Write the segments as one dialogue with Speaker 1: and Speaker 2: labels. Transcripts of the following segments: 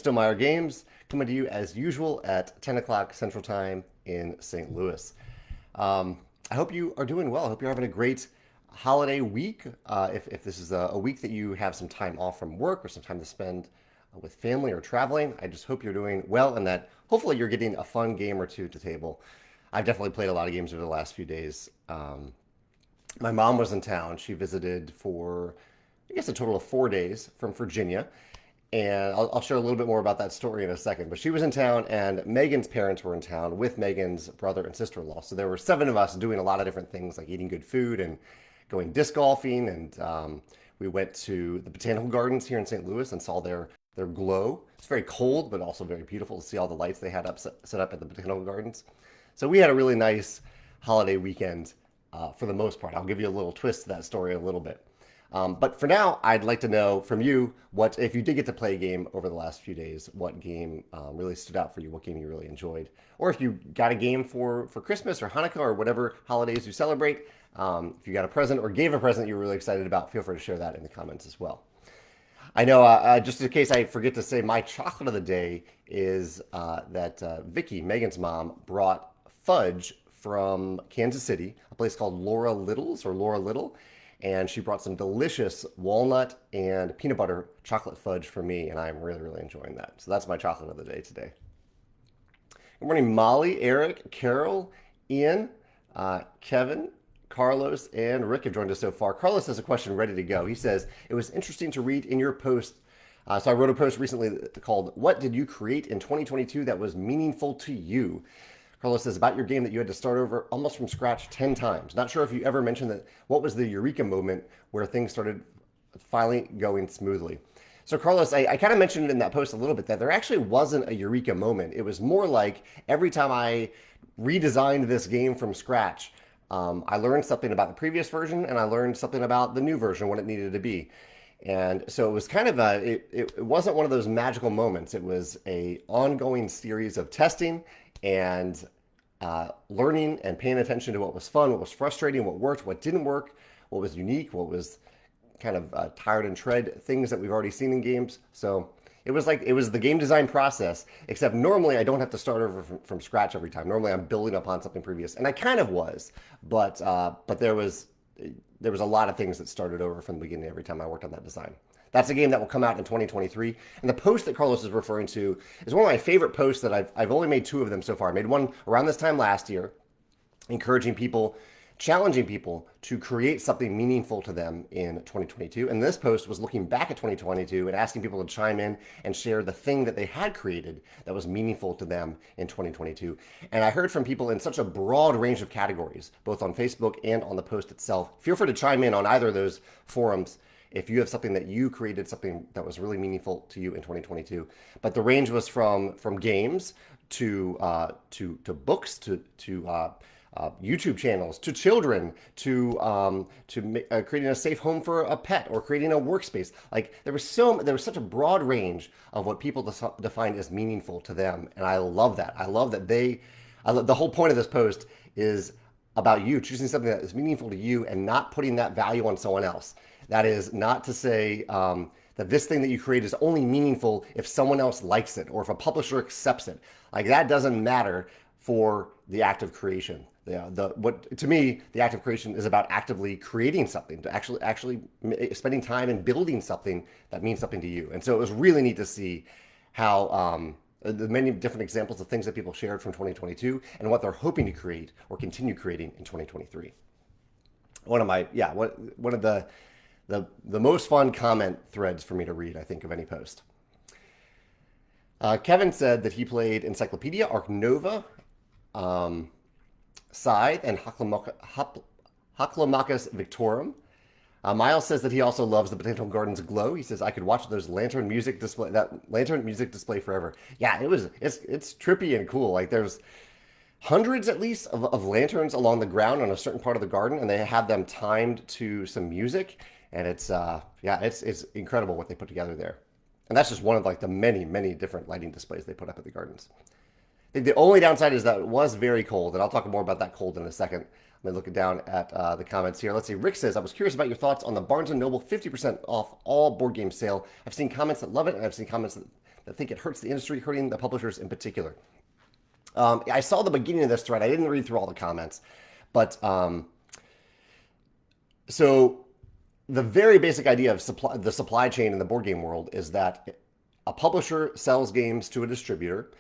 Speaker 1: Stonemeyer Games, coming to you as usual at 10 o'clock Central Time in St. Louis. I hope you are doing well. I hope you're having a great holiday week. If this is a week that you have some time off from work or some time to spend with family or traveling, I just hope you're doing well and that hopefully you're getting a fun game or two to table. I've definitely played a lot of games over the last few days. My mom was in town. She visited for, I guess, a total of 4 days from Virginia. And I'll share a little bit more about that story in a second. But she was in town, and Megan's parents were in town with Megan's brother and sister-in-law. So there were 7 of us doing a lot of different things, like eating good food and going disc golfing. And we went to the botanical gardens here in St. Louis and saw their glow. It's very cold, but also very beautiful to see all the lights they had set up at the botanical gardens. So we had a really nice holiday weekend for the most part. I'll give you a little twist to that story in a little bit. But for now, I'd like to know from you what, if you did get to play a game over the last few days, what game really stood out for you, what game you really enjoyed, or if you got a game for Christmas or Hanukkah or whatever holidays you celebrate. If you got a present or gave a present you were really excited about, feel free to share that in the comments as well. I know, just in case I forget to say, my chocolate of the day is that Vicky, Megan's mom, brought fudge from Kansas City, a place called Laura Little. And she brought some delicious walnut and peanut butter chocolate fudge for me, and I'm really, really enjoying that. So that's my chocolate of the day today. Good morning, Molly, Eric, Carol, Ian, Kevin, Carlos, and Rick have joined us so far. Carlos has a question ready to go. He says, it was interesting to read in your post. So I wrote a post recently called, What Did You Create in 2022 That Was Meaningful to You? Carlos says, about your game that you had to start over almost from scratch 10 times. Not sure if you ever mentioned that. What was the eureka moment where things started finally going smoothly? So Carlos, I kind of mentioned in that post a little bit that there actually wasn't a eureka moment. It was more like every time I redesigned this game from scratch, I learned something about the previous version and I learned something about the new version, what it needed to be. And so it was kind of it wasn't one of those magical moments. It was a ongoing series of testing and learning and paying attention to what was fun, what was frustrating, what worked, what didn't work, what was unique, what was kind of tired and tread, things that we've already seen in games. So it was the game design process, except normally I don't have to start over from scratch every time. Normally I'm building upon something previous, and I kind of was, but there was a lot of things that started over from the beginning every time I worked on that design. That's a game that will come out in 2023. And the post that Carlos is referring to is one of my favorite posts that I've only made 2 of them so far. I made one around this time last year, encouraging people, challenging people to create something meaningful to them in 2022. And this post was looking back at 2022 and asking people to chime in and share the thing that they had created that was meaningful to them in 2022. And I heard from people in such a broad range of categories, both on Facebook and on the post itself. Feel free to chime in on either of those forums if you have something that you created, something that was really meaningful to you in 2022. But the range was from games to books to YouTube channels, to children, to creating a safe home for a pet or creating a workspace. Like there was such a broad range of what people defined as meaningful to them, and I love that. I love that the whole point of this post is about you choosing something that is meaningful to you and not putting that value on someone else. That is not to say that this thing that you create is only meaningful if someone else likes it or if a publisher accepts it. Like that doesn't matter for the act of creation. To me, the act of creation is about actively creating something, to actually spending time and building something that means something to you. And so it was really neat to see how the many different examples of things that people shared from 2022 and what they're hoping to create or continue creating in 2023. One of the most fun comment threads for me to read, I think, of any post. Kevin said that he played Encyclopedia, Arc Nova, Scythe, and Haplomachus Victorum. Miles says that he also loves the Botanical Gardens glow. He says, I could watch that lantern music display forever. Yeah, it's trippy and cool. Like there's hundreds at least of lanterns along the ground on a certain part of the garden, and they have them timed to some music. And it's incredible what they put together there. And that's just one of like the many, many different lighting displays they put up at the gardens. I think the only downside is that it was very cold, and I'll talk more about that cold in a second. I'm looking down at the comments here. Let's see. Rick says, I was curious about your thoughts on the Barnes & Noble 50% off all board game sale. I've seen comments that love it, and I've seen comments that I think it hurts the industry, hurting the publishers in particular. I saw the beginning of this thread. I didn't read through all the comments, but so the very basic idea of the supply chain in the board game world is that a publisher sells games to a distributor,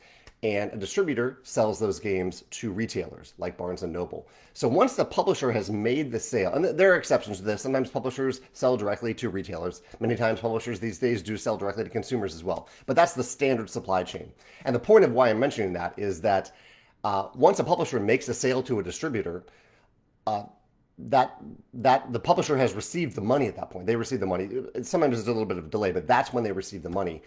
Speaker 1: and a distributor sells those games to retailers like Barnes and Noble. So once the publisher has made the sale, and there are exceptions to this, sometimes publishers sell directly to retailers. Many times publishers these days do sell directly to consumers as well. But that's the standard supply chain. And the point of why I'm mentioning that is that once a publisher makes a sale to a distributor, that the publisher has received the money at that point. They receive the money. Sometimes there's a little bit of a delay, but that's when they receive the money.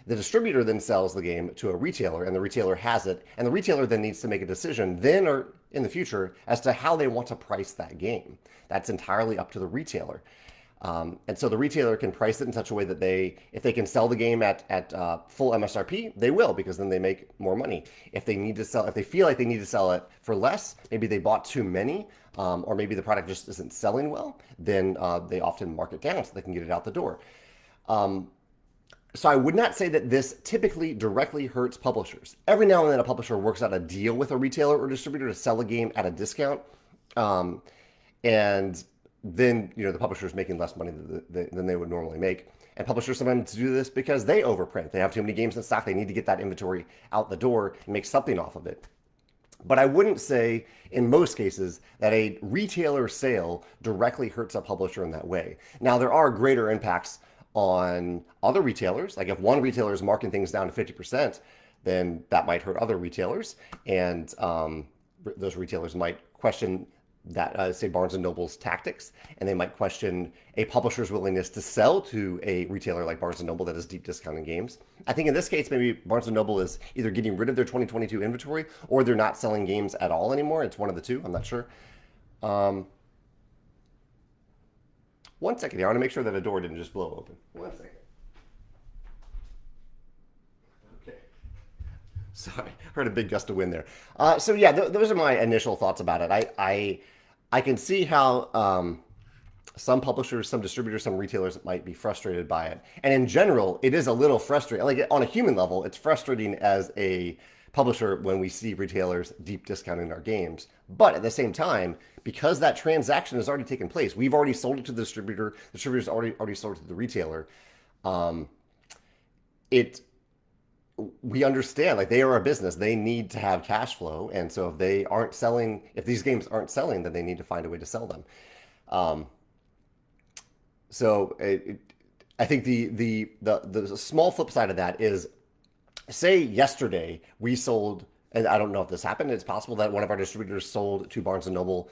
Speaker 1: The distributor then sells the game to a retailer, and the retailer has it, and the retailer then needs to make a decision then or in the future as to how they want to price that game. That's entirely up to the retailer. And so the retailer can price it in such a way that if they can sell the game at full MSRP, they will, because then they make more money. If they feel like they need to sell it for less, maybe they bought too many, or maybe the product just isn't selling well, then they often mark it down so they can get it out the door. So I would not say that this typically directly hurts publishers. Every now and then a publisher works out a deal with a retailer or distributor to sell a game at a discount. And then, the publisher is making less money than they would normally make. And publishers sometimes do this because they overprint. They have too many games in stock. They need to get that inventory out the door and make something off of it. But I wouldn't say, in most cases, that a retailer sale directly hurts a publisher in that way. Now, there are greater impacts on other retailers. Like if one retailer is marking things down to 50%, then that might hurt other retailers. And those retailers might question that, say, Barnes & Noble's tactics, and they might question a publisher's willingness to sell to a retailer like Barnes & Noble that is deep discounting games. I think in this case, maybe Barnes & Noble is either getting rid of their 2022 inventory or they're not selling games at all anymore. It's one of the two. I'm not sure. One second here. I want to make sure that a door didn't just blow open. 1 second. Okay. Sorry. Heard a big gust of wind there. So yeah, those are my initial thoughts about it. I can see how some publishers, some distributors, some retailers might be frustrated by it. And in general, it is a little frustrating. Like on a human level, it's frustrating as a publisher when we see retailers deep discounting our games. But at the same time, because that transaction has already taken place, we've already sold it to the distributor's already sold it to the retailer. We understand, like, they are a business, they need to have cash flow, and so if these games aren't selling, then they need to find a way to sell them. I think the small flip side of that is, say yesterday we sold, and I don't know if this happened, it's possible that one of our distributors sold to Barnes & Noble,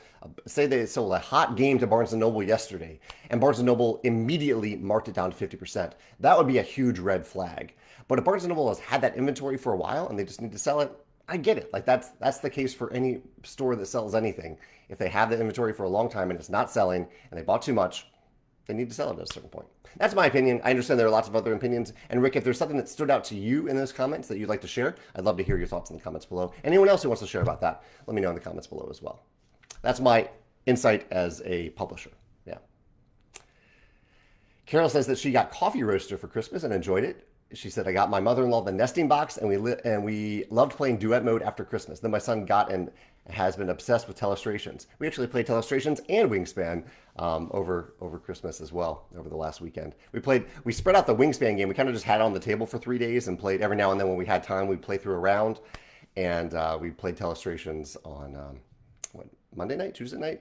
Speaker 1: say they sold a hot game to Barnes & Noble yesterday, and Barnes & Noble immediately marked it down to 50%. That would be a huge red flag. But if Barnes & Noble has had that inventory for a while and they just need to sell it, I get it. Like that's the case for any store that sells anything. If they have the inventory for a long time and it's not selling and they bought too much, they need to sell it at a certain point. That's my opinion. I understand there are lots of other opinions. And Rick, if there's something that stood out to you in those comments that you'd like to share, I'd love to hear your thoughts in the comments below. Anyone else who wants to share about that, let me know in the comments below as well. That's my insight as a publisher. Yeah. Carol says that she got coffee roaster for Christmas and enjoyed it. She said, I got my mother-in-law the nesting box, and we loved playing duet mode after Christmas. Then my son got and has been obsessed with Telestrations. We actually played Telestrations and Wingspan over Christmas as well, over the last weekend. We spread out the Wingspan game. We kind of just had it on the table for 3 days and played every now and then when we had time. We'd play through a round, and we played Telestrations on Monday night, Tuesday night?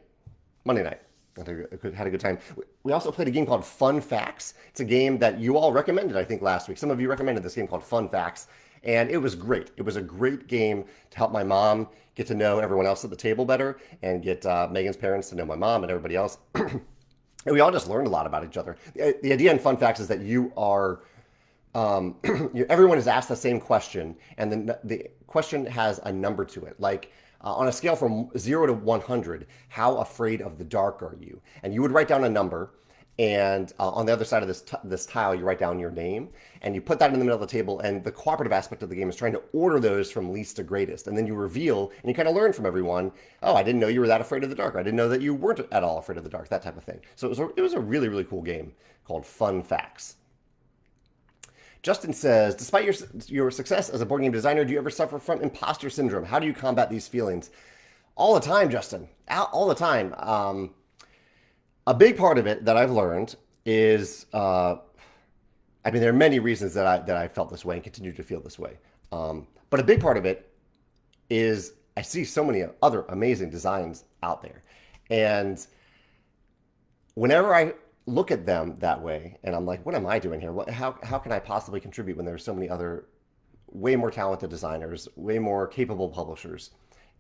Speaker 1: Monday night. Had a good time. We also played a game called Fun Facts. It's a game that you all recommended, I think, last week. Some of you recommended this game called Fun Facts, and it was great. It was a great game to help my mom get to know everyone else at the table better and get Megan's parents to know my mom and everybody else. And we all just learned a lot about each other. The idea in Fun Facts is that you are everyone is asked the same question, and then the question has a number to it. Like, on a scale from 0 to 100, how afraid of the dark are you? And you would write down a number, and on the other side of this tile, you write down your name, and you put that in the middle of the table, and the cooperative aspect of the game is trying to order those from least to greatest. And then you reveal, and you kind of learn from everyone, oh, I didn't know you were that afraid of the dark. I didn't know that you weren't at all afraid of the dark, that type of thing. So it was a really, really cool game called Fun Facts. Justin says, despite your success as a board game designer, do you ever suffer from imposter syndrome? How do you combat these feelings? All the time, Justin. All the time. A big part of it that I've learned is, I mean, there are many reasons that I felt this way and continue to feel this way. But a big part of it is I see so many other amazing designs out there, and whenever I look at them that way, and I'm like, what am I doing here? How can I possibly contribute when there's so many other way more talented designers, way more capable publishers?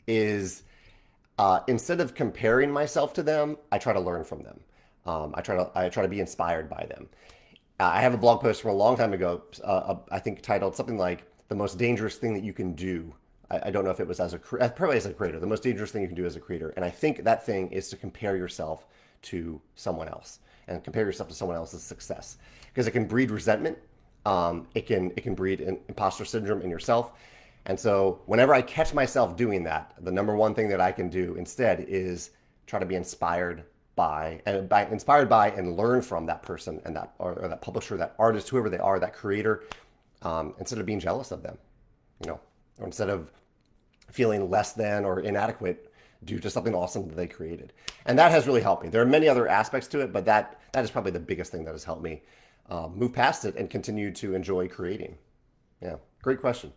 Speaker 1: Instead of comparing myself to them, I try to learn from them. I try to be inspired by them. I have a blog post from a long time ago, I think titled something like "The Most Dangerous Thing That You Can Do." I don't know if it was probably as a creator, the most dangerous thing you can do as a creator. And I think that thing is to compare yourself to someone else and compare yourself to someone else's success, because it can breed resentment. It can breed imposter syndrome in yourself. And so whenever I catch myself doing that, the number one thing that I can do instead is try to be inspired by and learn from that person and or that publisher, that artist, whoever they are, that creator, instead of being jealous of them, or instead of feeling less than or inadequate due to something awesome that they created. And that has really helped me. There are many other aspects to it, but that is probably the biggest thing that has helped me move past it and continue to enjoy creating. Yeah, great question.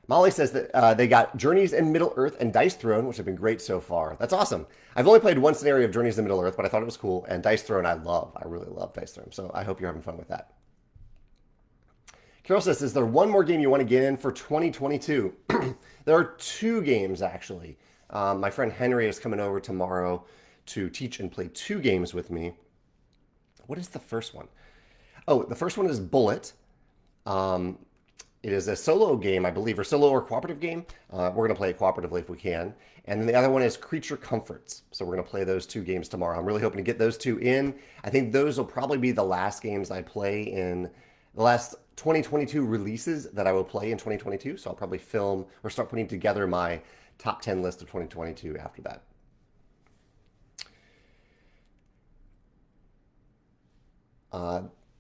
Speaker 1: Molly says that they got Journeys in Middle-earth and Dice Throne, which have been great so far. That's awesome. I've only played one scenario of Journeys in Middle-earth, but I thought it was cool. And Dice Throne I love. I really love Dice Throne. So I hope you're having fun with that. Carol says, is there one more game you want to get in for 2022? There are two games, actually. My friend Henry is coming over tomorrow to teach and play two games with me. What is the first one? Oh, the first one is Bullet. It is a solo game, I believe, or solo or cooperative game. We're going to play it cooperatively if we can. And then the other one is Creature Comforts. So we're going to play those two games tomorrow. I'm really hoping to get those two in. I think those will probably be the last games I play in the last 2022 releases that I will play in 2022. So I'll probably film or start putting together my top 10 list of 2022 after that.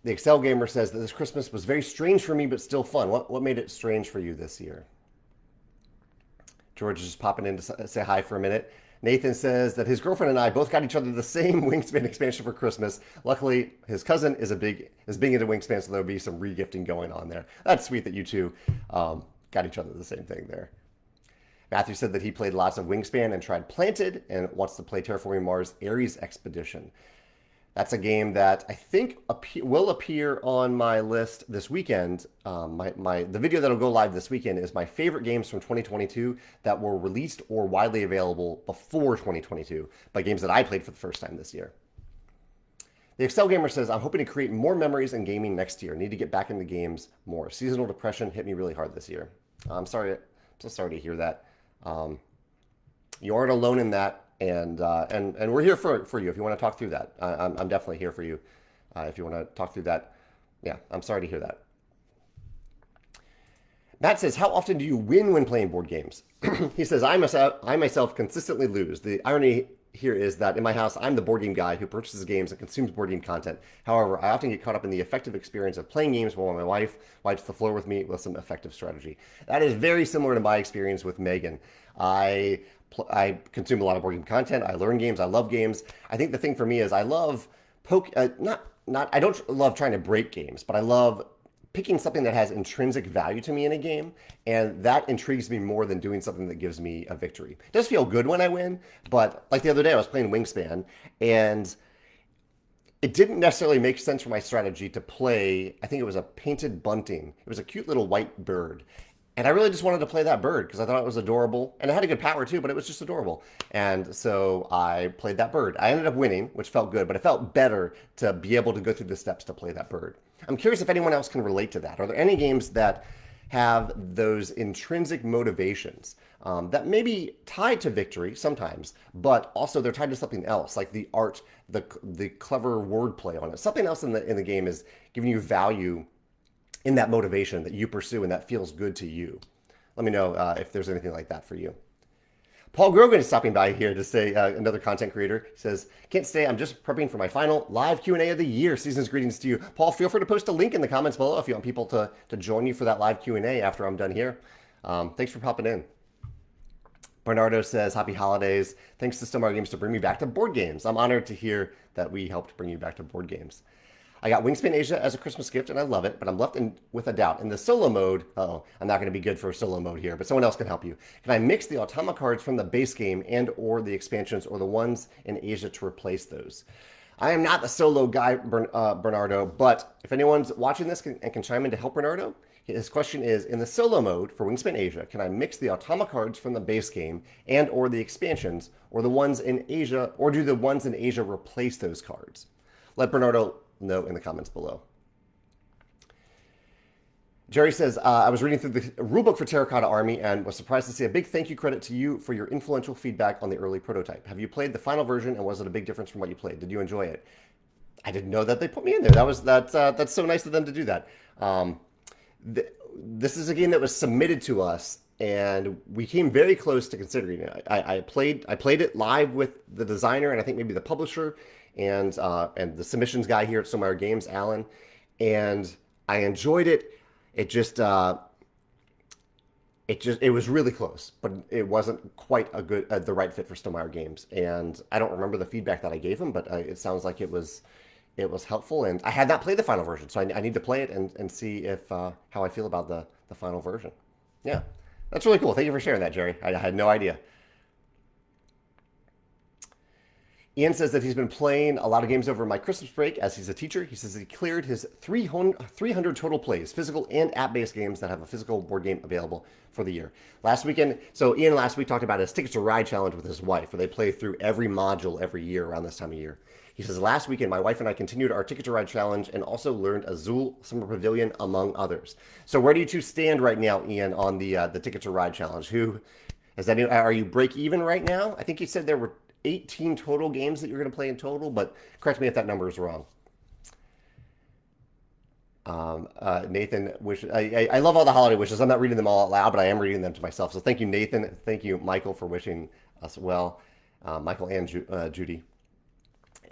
Speaker 1: The Excel Gamer says that this Christmas was very strange for me, but still fun. What made it strange for you this year? George is just popping in to say hi for a minute. Nathan says that his girlfriend and I both got each other the same Wingspan expansion for Christmas. Luckily, his cousin is big into Wingspan, so there'll be some regifting going on there. That's sweet that you two got each other the same thing there. Matthew said that he played lots of Wingspan and tried Planted and wants to play Terraforming Mars Ares Expedition. That's a game that I think will appear on my list this weekend. The video that'll go live this weekend is my favorite games from 2022 that were released or widely available before 2022, by games that I played for the first time this year. The Excel Gamer says, I'm hoping to create more memories in gaming next year. Need to get back into games more. Seasonal depression hit me really hard this year. I'm so sorry to hear that. You aren't alone in that. And we're here for you if you want to talk through that. I'm definitely here for you if you want to talk through that. Yeah, I'm sorry to hear that. Matt says, how often do you win when playing board games? He says, I myself consistently lose. The irony here is that in my house, I'm the board game guy who purchases games and consumes board game content. However, I often get caught up in the effective experience of playing games while my wife wipes the floor with me with some effective strategy. That is very similar to my experience with Megan. I consume a lot of board game content. I learn games. I love games. I think the thing for me is I love I don't love trying to break games, but I love picking something that has intrinsic value to me in a game, and that intrigues me more than doing something that gives me a victory. It does feel good when I win, but like the other day I was playing Wingspan, and it didn't necessarily make sense for my strategy to play, I think it was a painted bunting. It was a cute little white bird. And I really just wanted to play that bird because I thought it was adorable. And it had a good power too, but it was just adorable. And so I played that bird. I ended up winning, which felt good, but it felt better to be able to go through the steps to play that bird. I'm curious if anyone else can relate to that. Are there any games that have those intrinsic motivations that may be tied to victory sometimes, but also they're tied to something else, like the art, the clever wordplay on it. Something else in the game is giving you value in that motivation that you pursue and that feels good to you. Let me know if there's anything like that for you. Paul Grogan is stopping by here to say, another content creator. He says, can't stay. I'm just prepping for my final live Q&A of the year. Season's greetings to you. Paul, feel free to post a link in the comments below if you want people to join you for that live Q&A after I'm done here. Thanks for popping in. Bernardo says, happy holidays. Thanks to Stomar Games to bring me back to board games. I'm honored to hear that we helped bring you back to board games. I got Wingspan Asia as a Christmas gift, and I love it, but I'm left with a doubt. In the solo mode, I'm not going to be good for solo mode here, but someone else can help you. Can I mix the Automa cards from the base game and or the expansions or the ones in Asia to replace those? I am not the solo guy, Bernardo, but if anyone's watching this and can chime in to help Bernardo, his question is, in the solo mode for Wingspan Asia, can I mix the Automa cards from the base game and or the expansions or the ones in Asia, or do the ones in Asia replace those cards? Let Bernardo know in the comments below. Jerry says, I was reading through the rulebook for Terracotta Army and was surprised to see a big thank you credit to you for your influential feedback on the early prototype. Have you played the final version, and was it a big difference from what you played? Did you enjoy it? I didn't know that they put me in there. That's so nice of them to do that. This is a game that was submitted to us, and we came very close to considering it. I played it live with the designer and I think maybe the publisher and the submissions guy here at Stonemaier Games, Alan, and I enjoyed it. It was really close, but it wasn't quite the right fit for Stonemaier Games. And I don't remember the feedback that I gave him, but it sounds like it was helpful. And I had not played the final version, so I need to play it and see if how I feel about the final version. Yeah, that's really cool. Thank you for sharing that, Jerry. I had no idea. Ian says that he's been playing a lot of games over my Christmas break as he's a teacher. He says he cleared his 300 total plays, physical and app-based games that have a physical board game available for the year. Last week talked about his Tickets to Ride challenge with his wife, where they play through every module every year around this time of year. He says, last weekend, my wife and I continued our Ticket to Ride challenge and also learned Azul Summer Pavilion, among others. So where do you two stand right now, Ian, on the Ticket to Ride challenge? Are you break even right now? I think you said there were 18 total games that you're going to play in total, but correct me if that number is wrong. Nathan wishes. I love all the holiday wishes. I'm not reading them all out loud, but I am reading them to myself. So thank you, Nathan. Thank you, Michael, for wishing us well. Michael and Judy.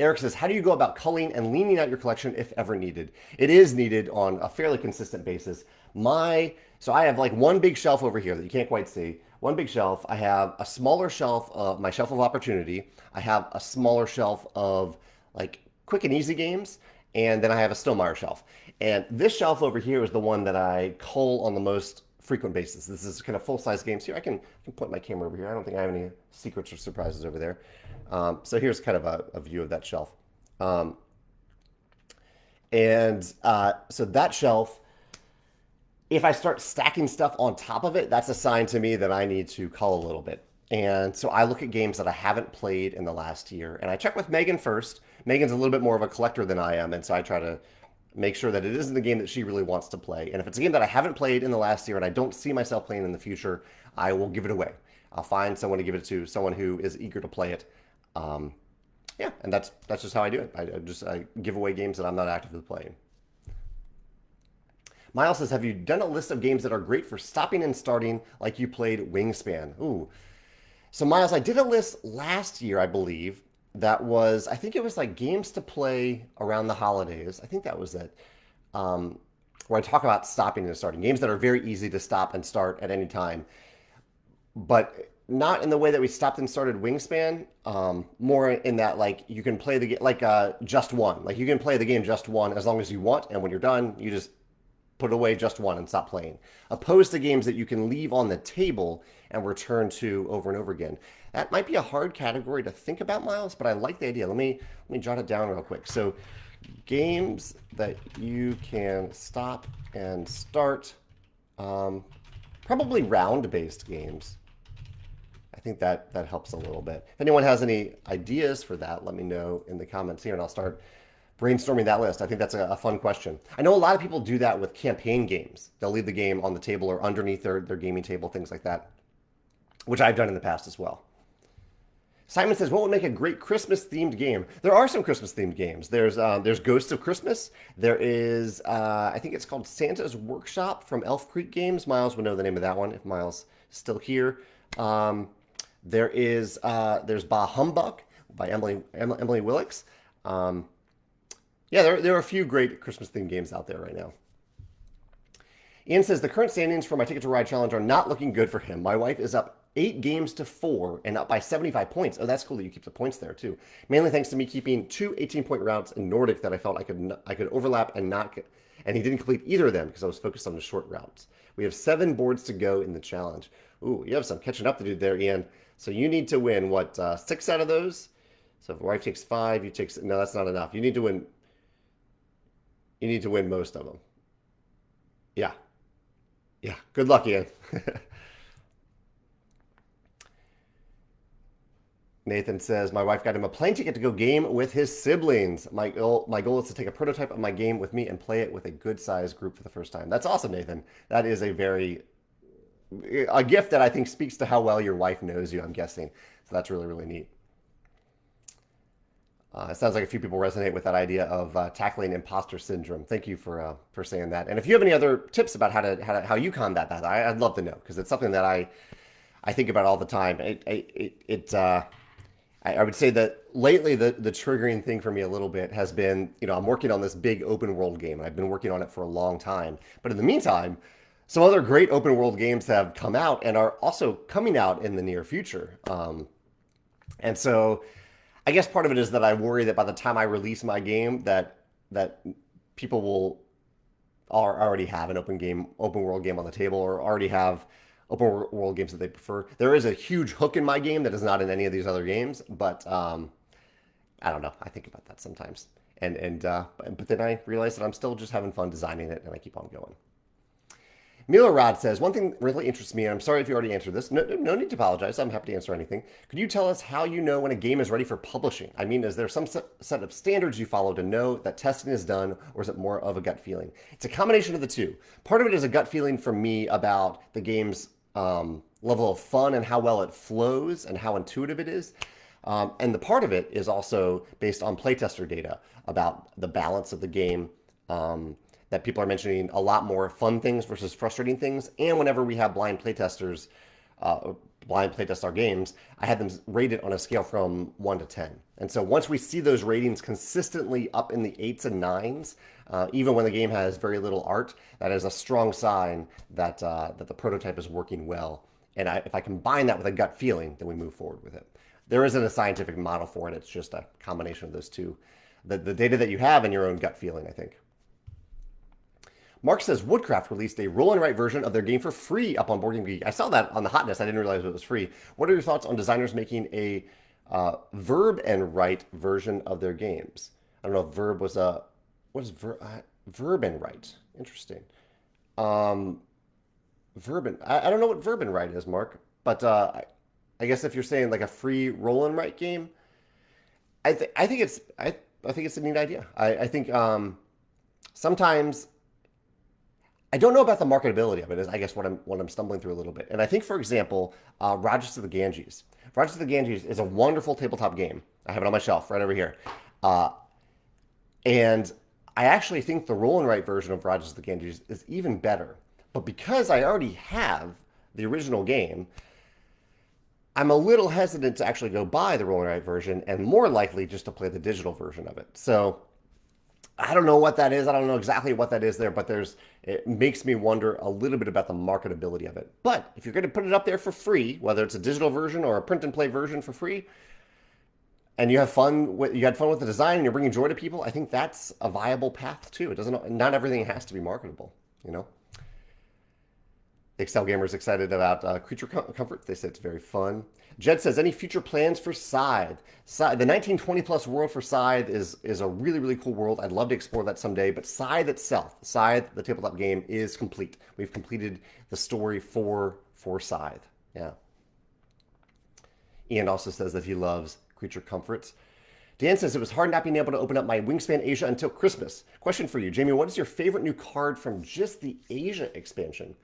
Speaker 1: Eric says, how do you go about culling and leaning out your collection if ever needed? It is needed on a fairly consistent basis. So I have like one big shelf over here that you can't quite see. One big shelf. I have a smaller shelf of my shelf of opportunity. I have a smaller shelf of like quick and easy games. And then I have a Stonemaier shelf. And this shelf over here is the one that I cull on the most frequent basis. This is kind of full-size games here. I can point my camera over here. I don't think I have any secrets or surprises over there. So here's kind of a view of that shelf. So that shelf, if I start stacking stuff on top of it, that's a sign to me that I need to cull a little bit. And so I look at games that I haven't played in the last year, and I check with Megan first. Megan's a little bit more of a collector than I am, and so I try to make sure that it isn't the game that she really wants to play. And if it's a game that I haven't played in the last year and I don't see myself playing in the future, I will give it away. I'll find someone to give it to, someone who is eager to play it. Yeah, and that's just how I do it. I give away games that I'm not actively playing. Miles says, have you done a list of games that are great for stopping and starting like you played Wingspan? Ooh. So Miles, I did a list last year, I believe. That was, I think it was like games to play around the holidays. I think that was it. Where I talk about stopping and starting. Games that are very easy to stop and start at any time. But not in the way that we stopped and started Wingspan. More in that like you can play the game, like just one. Like you can play the game just one as long as you want. And when you're done, you just put away just one and stop playing. Opposed to games that you can leave on the table and return to over and over again. That might be a hard category to think about, Miles, but I like the idea. Let me jot it down real quick. So games that you can stop and start, probably round-based games. I think that helps a little bit. If anyone has any ideas for that, let me know in the comments here, and I'll start brainstorming that list. I think that's a fun question. I know a lot of people do that with campaign games. They'll leave the game on the table or underneath their gaming table, things like that, which I've done in the past as well. Simon says, what would make a great Christmas-themed game? There are some Christmas-themed games. There's Ghosts of Christmas. There is, I think it's called Santa's Workshop from Elf Creek Games. Miles would know the name of that one if Miles is still here. There's Bah Humbug by Emily Willix. Um, yeah, there are a few great Christmas themed games out there right now. Ian says the current standings for my Ticket to Ride challenge are not looking good for him. My wife is up 8 games to 4 and up by 75 points. Oh, that's cool that you keep the points there too. Mainly thanks to me keeping two 18-point routes in Nordic that I felt I could overlap and not get, and he didn't complete either of them because I was focused on the short routes. We have 7 boards to go in the challenge. Ooh, you have some catching up to do there, Ian. So you need to win what 6 out of those. So if your wife takes 5, you take no. That's not enough. You need to win. You need to win most of them. Yeah, yeah. Good luck, Ian. Nathan says, my wife got him a plane ticket to go game with his siblings. My goal is to take a prototype of my game with me and play it with a good-sized group for the first time. That's awesome, Nathan. That is a gift that I think speaks to how well your wife knows you, I'm guessing. So that's really, really neat. It sounds like a few people resonate with that idea of tackling imposter syndrome. Thank you for saying that. And if you have any other tips about how you combat that, I'd love to know because it's something that I think about all the time. I would say that lately the triggering thing for me a little bit has been, I'm working on this big open world game and I've been working on it for a long time. But in the meantime, some other great open world games have come out and are also coming out in the near future. And so I guess part of it is that I worry that by the time I release my game that people will already have an open world game on the table or already have open world games that they prefer. There is a huge hook in my game that is not in any of these other games, but I don't know. I think about that sometimes, but then I realize that I'm still just having fun designing it, and I keep on going. Mila Rod says, one thing really interests me, and I'm sorry if you already answered this. No need to apologize. I'm happy to answer anything. Could you tell us how you know when a game is ready for publishing? I mean, is there some set of standards you follow to know that testing is done, or is it more of a gut feeling? It's a combination of the two. Part of it is a gut feeling for me about the game's level of fun and how well it flows and how intuitive it is. And the part of it is also based on playtester data about the balance of the game, that people are mentioning a lot more fun things versus frustrating things. And whenever we have blind playtest our games, I had them rated on a scale from 1 to 10. And so once we see those ratings consistently up in the 8s and 9s, even when the game has very little art, that is a strong sign that the prototype is working well. And if I combine that with a gut feeling, then we move forward with it. There isn't a scientific model for it. It's just a combination of those two. The data that you have and your own gut feeling, I think. Mark says Woodcraft released a roll and write version of their game for free up on Board Game Geek. I saw that on the hotness. I didn't realize it was free. What are your thoughts on designers making a verb and write version of their games? I don't know if verb was verb and write. Interesting. I don't know what verb and write is, Mark. But I guess if you're saying like a free roll and write game, I think it's a neat idea. I think sometimes. I don't know about the marketability of it, is I guess what I'm stumbling through a little bit. And I think, for example, Rogers of the Ganges. Rogers of the Ganges is a wonderful tabletop game. I have it on my shelf right over here. And I actually think the roll and write version of Rogers of the Ganges is even better. But because I already have the original game, I'm a little hesitant to actually go buy the roll and write version and more likely just to play the digital version of it. So I don't know what that is. I don't know exactly what that is there, but it makes me wonder a little bit about the marketability of it. But if you're going to put it up there for free, whether it's a digital version or a print and play version for free, and you had fun with the design and you're bringing joy to people, I think that's a viable path too. Not everything has to be marketable, Excel Gamer's excited about Creature Comforts. They said it's very fun. Jed says, any future plans for Scythe? The 1920 plus world for Scythe is a really, really cool world. I'd love to explore that someday. But Scythe itself, the tabletop game, is complete. We've completed the story for Scythe. Yeah. Ian also says that he loves Creature Comforts. Dan says, it was hard not being able to open up my Wingspan Asia until Christmas. Question for you, Jamey, what is your favorite new card from just the Asia expansion?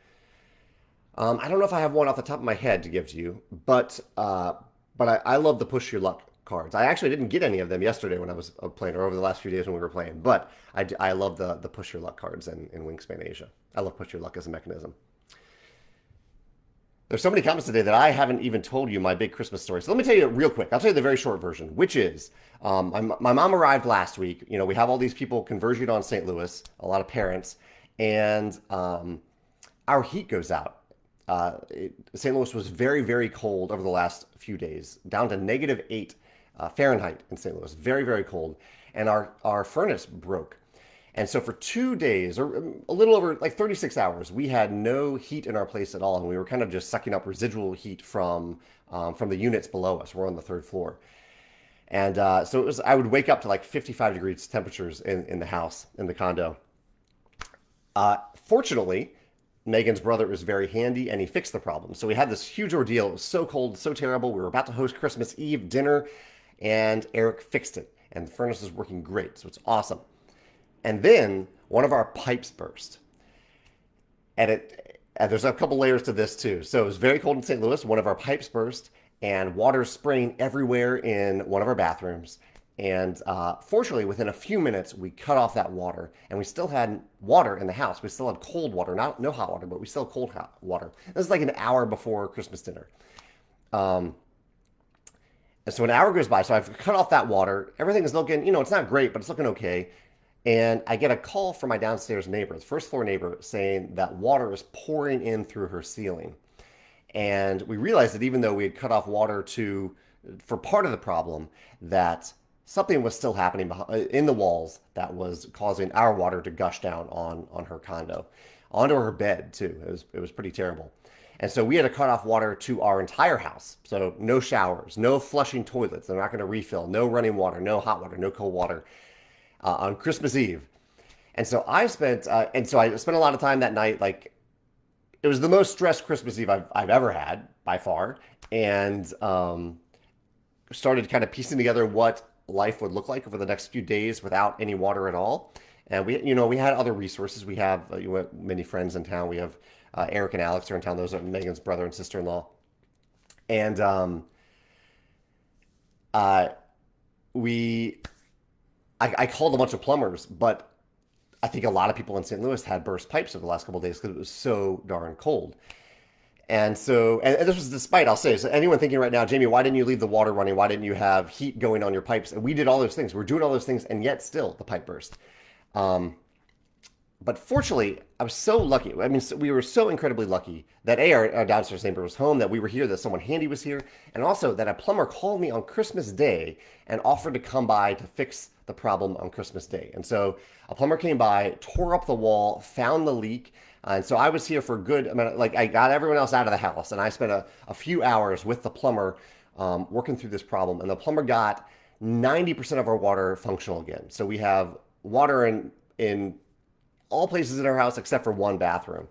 Speaker 1: I don't know if I have one off the top of my head to give to you, but I love the Push Your Luck cards. I actually didn't get any of them yesterday when I was playing, or over the last few days when we were playing, but I love the Push Your Luck cards in Wingspan Asia. I love Push Your Luck as a mechanism. There's so many comments today that I haven't even told you my big Christmas story. So let me tell you real quick. I'll tell you the very short version, which is my mom arrived last week. You know, we have all these people converging on St. Louis, a lot of parents, and our heat goes out. St. Louis was very, very cold over the last few days, down to -8 Fahrenheit in St. Louis. Very, very cold. And our furnace broke. And so for 2 days, or a little over like 36 hours, we had no heat in our place at all, and we were kind of just sucking up residual heat from the units below us. We're on the third floor, and so it was. I would wake up to like 55 degrees temperatures in the house in the condo. Fortunately, Megan's brother was very handy, and he fixed the problem. So we had this huge ordeal. It was so cold, so terrible. We were about to host Christmas Eve dinner, and Eric fixed it, and the furnace is working great. So it's awesome. And then one of our pipes burst. And there's a couple layers to this too. So it was very cold in St. Louis. One of our pipes burst and water spraying everywhere in one of our bathrooms. And fortunately, within a few minutes, we cut off that water, and we still had water in the house. We still had cold water, not no hot water, but we still had cold hot water. This is like an hour before Christmas dinner. And so an hour goes by. So I've cut off that water. Everything is looking, it's not great, but it's looking okay. And I get a call from my downstairs neighbor, the first floor neighbor, saying that water is pouring in through her ceiling. And we realized that even though we had cut off water for part of the problem, that something was still happening in the walls that was causing our water to gush down on her condo, onto her bed too. It was pretty terrible. And so we had to cut off water to our entire house. So no showers, no flushing toilets. They're not going to refill, no running water, no hot water, no cold water. On Christmas Eve. And so I spent a lot of time that night. Like, it was the most stressed Christmas Eve I've ever had by far. And started kind of piecing together what life would look like over the next few days without any water at all. And we had other resources. We have many friends in town. We have Eric and Alex are in town. Those are Megan's brother and sister-in-law. And we I called a bunch of plumbers, but I think a lot of people in St. Louis had burst pipes over the last couple of days because it was so darn cold. And so, and this was despite, I'll say, so anyone thinking right now, Jamey, why didn't you leave the water running? Why didn't you have heat going on your pipes? And we did all those things. We're doing all those things, and yet still the pipe burst. But fortunately, I was so lucky. I mean, we were so incredibly lucky that our downstairs neighbor was home, that we were here, that someone handy was here, and also that a plumber called me on Christmas Day and offered to come by to fix the problem on Christmas Day. And so a plumber came by, tore up the wall, found the leak. And so I was here for a good amount. Like, I got everyone else out of the house, and I spent a few hours with the plumber working through this problem. And the plumber got 90% of our water functional again. So we have water in all places in our house except for one bathroom.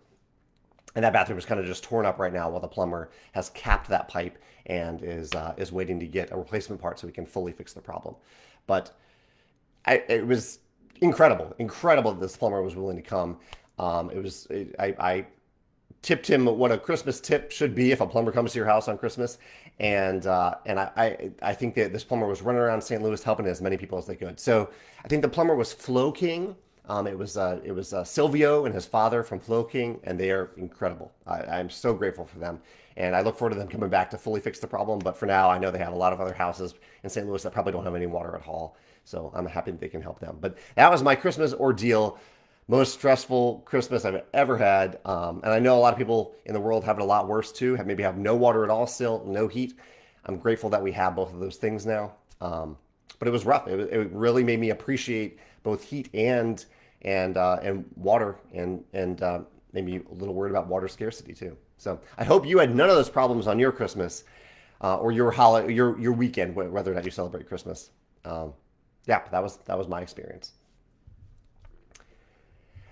Speaker 1: And that bathroom is kind of just torn up right now while the plumber has capped that pipe and is waiting to get a replacement part so we can fully fix the problem. But it was incredible that this plumber was willing to come. I tipped him what a Christmas tip should be if a plumber comes to your house on Christmas, and I think that this plumber was running around St. Louis helping as many people as they could. So I think the plumber was Flow King. It was Silvio and his father from Flow King, and they are incredible. I'm so grateful for them, and I look forward to them coming back to fully fix the problem. But for now, I know they have a lot of other houses in St. Louis that probably don't have any water at all. So I'm happy that they can help them. But that was my Christmas ordeal. Most stressful Christmas I've ever had. And I know a lot of people in the world have it a lot worse too. Maybe have no water at all still, no heat. I'm grateful that we have both of those things now. But it was rough. It really made me appreciate both heat and water, and maybe a little worried about water scarcity too. So I hope you had none of those problems on your Christmas or your holiday, your weekend, whether or not you celebrate Christmas. Yeah, that was my experience.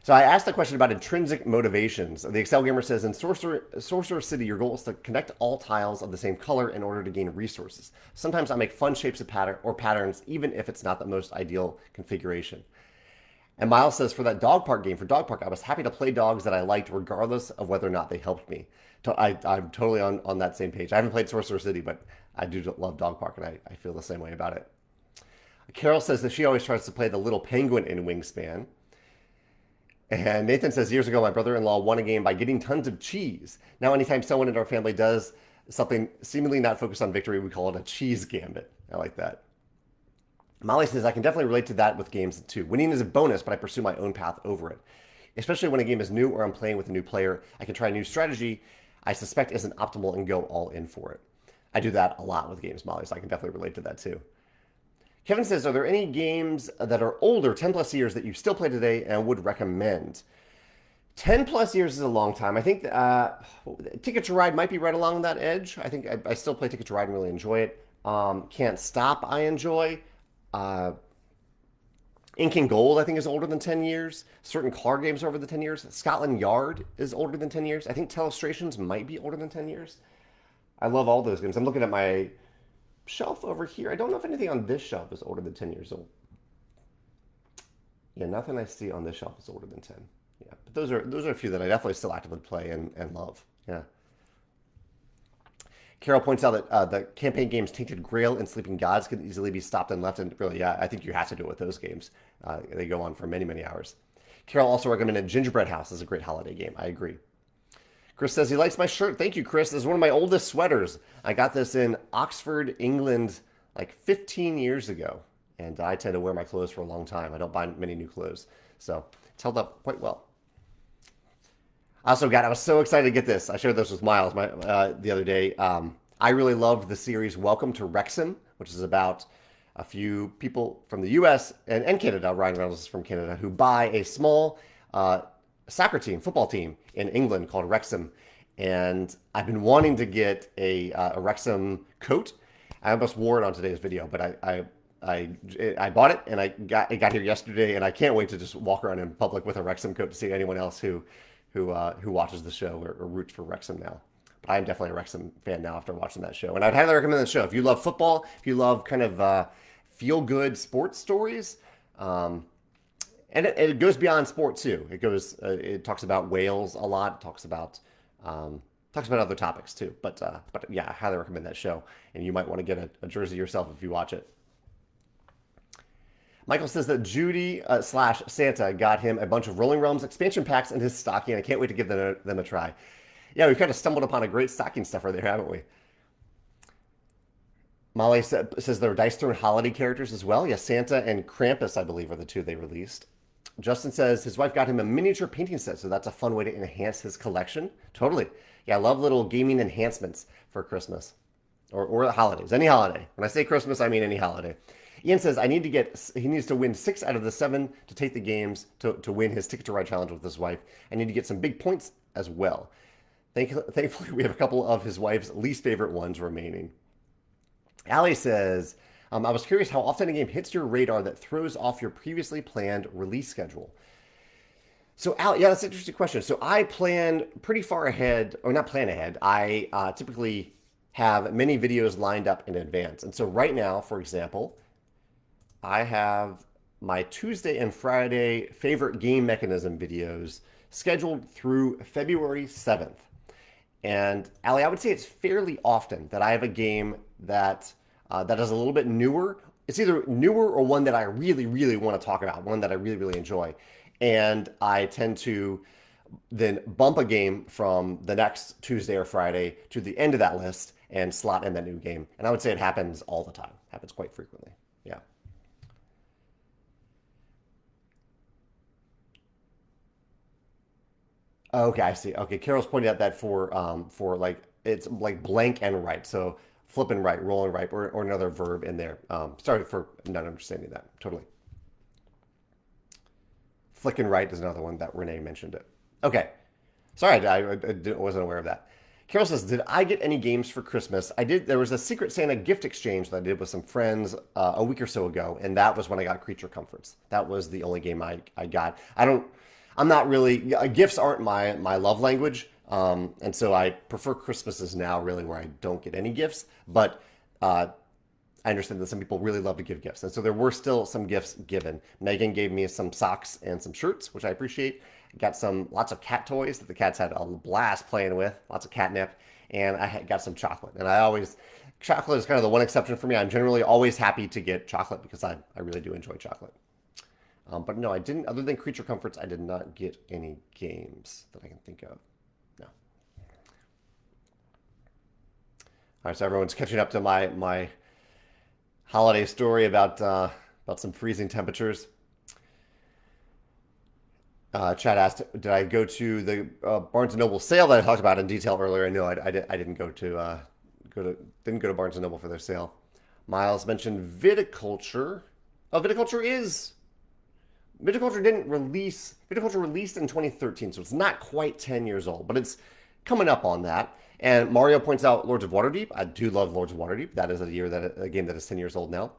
Speaker 1: So I asked the question about intrinsic motivations. The Excel Gamer says, in Sorcerer City, your goal is to connect all tiles of the same color in order to gain resources. Sometimes I make fun shapes of patterns, even if it's not the most ideal configuration. And Miles says, for that dog park game, I was happy to play dogs that I liked regardless of whether or not they helped me. I'm totally on that same page. I haven't played Sorcerer City, but I do love dog park, and I feel the same way about it. Carol says that she always tries to play the little penguin in Wingspan. And Nathan says, years ago, my brother-in-law won a game by getting tons of cheese. Now, anytime someone in our family does something seemingly not focused on victory, we call it a cheese gambit. I like that. Molly says, I can definitely relate to that with games too. Winning is a bonus, but I pursue my own path over it. Especially when a game is new or I'm playing with a new player, I can try a new strategy I suspect isn't optimal and go all in for it. I do that a lot with games, Molly, so I can definitely relate to that too. Kevin says, are there any games that are older, 10 plus years, that you still play today and would recommend? 10 plus years is a long time. I think Ticket to Ride might be right along that edge. I think I still play Ticket to Ride and really enjoy it. Can't Stop, I enjoy. Uh, Ink and Gold, I think, is older than 10 years. Certain card games are over the 10 years. Scotland Yard is older than 10 years. I think Telestrations might be older than 10 years. I love all those games. I'm looking at my shelf over here. I don't know if anything on this shelf is older than 10 years old. Yeah, nothing I see on this shelf is older than 10. Yeah, but those are a few that I definitely still actively play and love. Yeah. Carol points out that the campaign games Tainted Grail and Sleeping Gods can easily be stopped and left. And really, yeah, I think you have to do it with those games. They go on for many, many hours. Carol also recommended Gingerbread House as a great holiday game. I agree. Chris says he likes my shirt. Thank you, Chris. This is one of my oldest sweaters. I got this in Oxford, England, like 15 years ago. And I tend to wear my clothes for a long time. I don't buy many new clothes. So it's held up quite well. I was so excited to get this. I shared this with Miles the other day. I really loved the series Welcome to Wrexham, which is about a few people from the U.S. and Canada, Ryan Reynolds is from Canada, who buy a small soccer team, football team in England called Wrexham. And I've been wanting to get a Wrexham coat. I almost wore it on today's video, but I bought it and it got here yesterday, and I can't wait to just walk around in public with a Wrexham coat to see anyone else who watches the show or roots for Wrexham now. But I'm definitely a Wrexham fan now after watching that show. And I'd highly recommend the show. If you love football, if you love kind of feel-good sports stories, and it goes beyond sport too. It talks about Wales a lot. It talks about other topics too. But yeah, I highly recommend that show. And you might want to get a jersey yourself if you watch it. Michael says that Judy slash Santa got him a bunch of Rolling Realms expansion packs in his stocking. I can't wait to give them a try. Yeah, we've kind of stumbled upon a great stocking stuffer there, haven't we? Molly says there are Dice Throne holiday characters as well. Yes, Santa and Krampus, I believe, are the two they released. Justin says his wife got him a miniature painting set, so that's a fun way to enhance his collection. Totally. Yeah, I love little gaming enhancements for Christmas or holidays. Any holiday. When I say Christmas, I mean any holiday. Ian says he needs to win 6 out of the 7 to take the games to win his Ticket to Ride challenge with his wife. I need to get some big points as well. Thankfully, we have a couple of his wife's least favorite ones remaining. Allie says, I was curious how often a game hits your radar that throws off your previously planned release schedule. So, Allie, yeah, that's an interesting question. So I plan pretty far ahead, or not plan ahead. I typically have many videos lined up in advance. And so right now, for example, I have my Tuesday and Friday favorite game mechanism videos scheduled through February 7th. And Allie, I would say it's fairly often that I have a game that is a little bit newer. It's either newer or one that I really, really want to talk about, one that I really, really enjoy. And I tend to then bump a game from the next Tuesday or Friday to the end of that list and slot in that new game. And I would say it happens all the time, happens quite frequently. Yeah. Okay, I see. Okay, Carol's pointed out that for like it's like blank and right. So flip and right, roll and right, or another verb in there. Sorry for not understanding that. Totally. Flick and right is another one that Renee mentioned it. Okay. Sorry, I wasn't aware of that. Carol says, did I get any games for Christmas? I did. There was a Secret Santa gift exchange that I did with some friends a week or so ago, and that was when I got Creature Comforts. That was the only game I got. I'm not really, gifts aren't my love language. And so I prefer Christmases now, really, where I don't get any gifts. But I understand that some people really love to give gifts. And so there were still some gifts given. Megan gave me some socks and some shirts, which I appreciate. Got lots of cat toys that the cats had a blast playing with, lots of catnip. And got some chocolate. And chocolate is kind of the one exception for me. I'm generally always happy to get chocolate because I really do enjoy chocolate. But no, I didn't. Other than Creature Comforts, I did not get any games that I can think of. No. All right, so everyone's catching up to my holiday story about some freezing temperatures. Chad asked, "Did I go to the Barnes and Noble sale that I talked about in detail earlier?" No, I didn't didn't go to Barnes and Noble for their sale. Miles mentioned viticulture. Oh, Viticulture released in 2013, so it's not quite 10 years old, but it's coming up on that. And Mario points out Lords of Waterdeep. I do love Lords of Waterdeep. That is a game that is 10 years old now.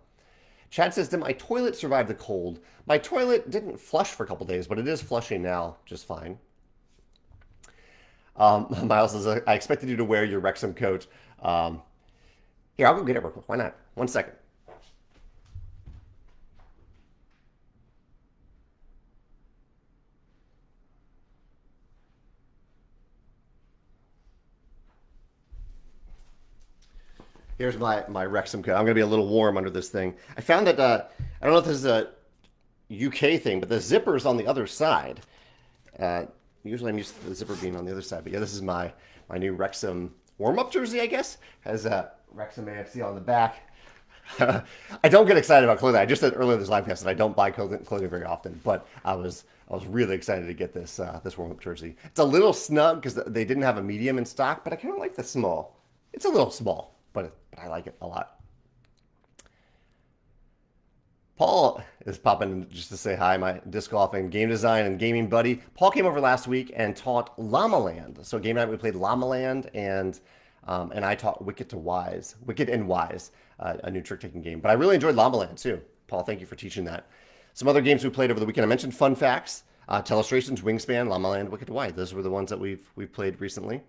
Speaker 1: Chad says, "Did my toilet survive the cold?" My toilet didn't flush for a couple days, but it is flushing now just fine. Miles says, "I expected you to wear your Wrexham coat." Here, I'll go get it real quick. Why not? 1 second. Here's my Wrexham coat. I'm going to be a little warm under this thing. I found that, I don't know if this is a UK thing, but the zipper's on the other side. Usually I'm used to the zipper being on the other side, but yeah, this is my new Wrexham warm-up jersey, I guess. Has Wrexham AFC on the back. I don't get excited about clothing. I just said earlier in this live cast that I don't buy clothing very often, but I was really excited to get this warm-up jersey. It's a little snug because they didn't have a medium in stock, but I kind of like the small. It's a little small, but I like it a lot. Paul is popping in just to say hi, my disc golf and game design and gaming buddy. Paul came over last week and taught Llama Land. So game night we played Llama Land and I taught Wicked and Wise, a new trick-taking game. But I really enjoyed Llama Land too. Paul, thank you for teaching that. Some other games we played over the weekend. I mentioned Fun Facts, Telestrations, Wingspan, Llama Land, Wicked to Wise. Those were the ones that we've played recently.